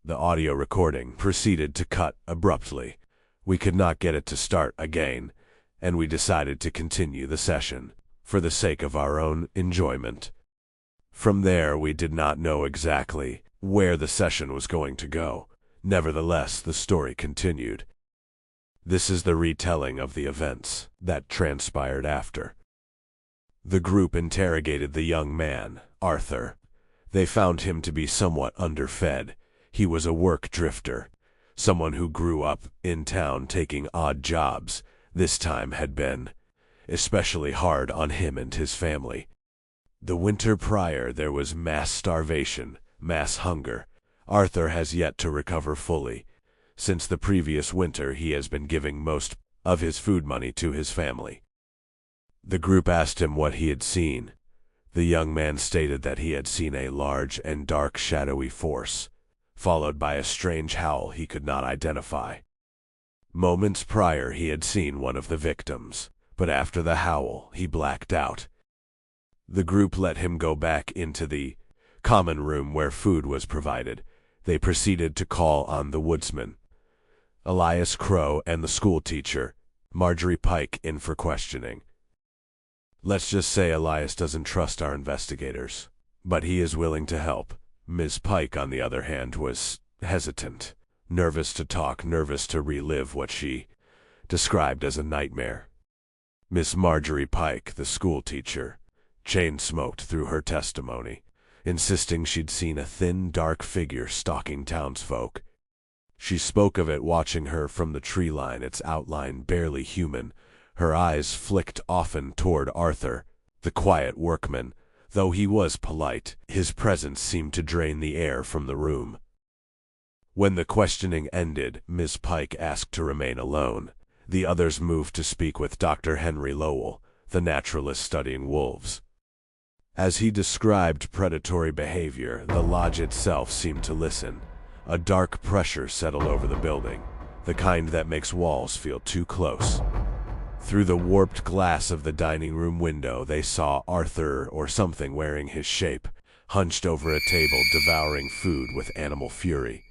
The audio recording proceeded to cut abruptly. We could not get it to start again, and we decided to continue the session, for the sake of our own enjoyment. From there, we did not know exactly where the session was going to go. Nevertheless, the story continued. This is the retelling of the events that transpired after. The group interrogated the young man, Arthur. They found him to be somewhat underfed. He was a work drifter, someone who grew up in town taking odd jobs. This time had been especially hard on him and his family. The winter prior, there was mass starvation, mass hunger. Arthur has yet to recover fully. Since the previous winter, he has been giving most of his food money to his family. The group asked him what he had seen. The young man stated that he had seen a large and dark shadowy force, followed by a strange howl he could not identify. Moments prior, he had seen one of the victims, but after the howl, he blacked out. The group let him go back into the common room where food was provided. They proceeded to call on the woodsman, Elias Crow, and the school teacher, Marjorie Pike, in for questioning. Let's just say Elias doesn't trust our investigators, but he is willing to help. Ms. Pike, on the other hand, was hesitant, nervous to talk, nervous to relive what she described as a nightmare. Miss Marjorie Pike, the school teacher, chain-smoked through her testimony, insisting she'd seen a thin, dark figure stalking townsfolk. She spoke of it watching her from the tree line, its outline barely human. Her eyes flicked often toward Arthur, the quiet workman. Though he was polite, his presence seemed to drain the air from the room. When the questioning ended, Miss Pike asked to remain alone. The others moved to speak with Dr. Henry Lowell, the naturalist studying wolves. As he described predatory behavior, the lodge itself seemed to listen. A dark pressure settled over the building, the kind that makes walls feel too close. Through the warped glass of the dining room window, they saw Arthur or something wearing his shape, hunched over a table devouring food with animal fury.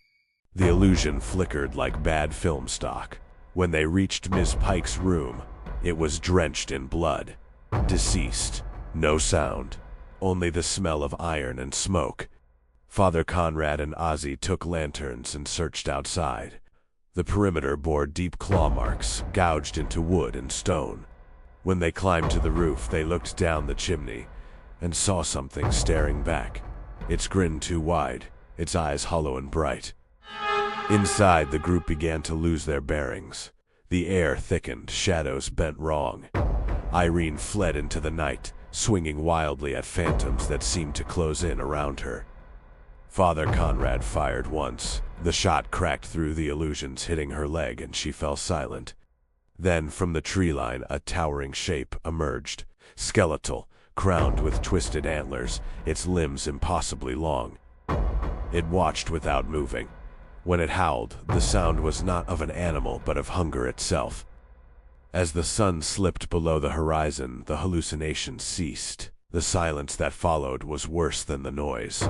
The illusion flickered like bad film stock. When they reached Miss Pike's room, it was drenched in blood. Deceased. No sound. Only the smell of iron and smoke. Father Conrad and Ozzy took lanterns and searched outside. The perimeter bore deep claw marks, gouged into wood and stone. When they climbed to the roof, they looked down the chimney and saw something staring back. Its grin too wide, its eyes hollow and bright. Inside, the group began to lose their bearings. The air thickened, shadows bent wrong. Irene fled into the night, swinging wildly at phantoms that seemed to close in around her. Father Conrad fired once. The shot cracked through the illusions, hitting her leg, and she fell silent. Then, from the tree line, a towering shape emerged, skeletal, crowned with twisted antlers, its limbs impossibly long. It watched without moving. When it howled, the sound was not of an animal, but of hunger itself. As the sun slipped below the horizon, the hallucination ceased. The silence that followed was worse than the noise.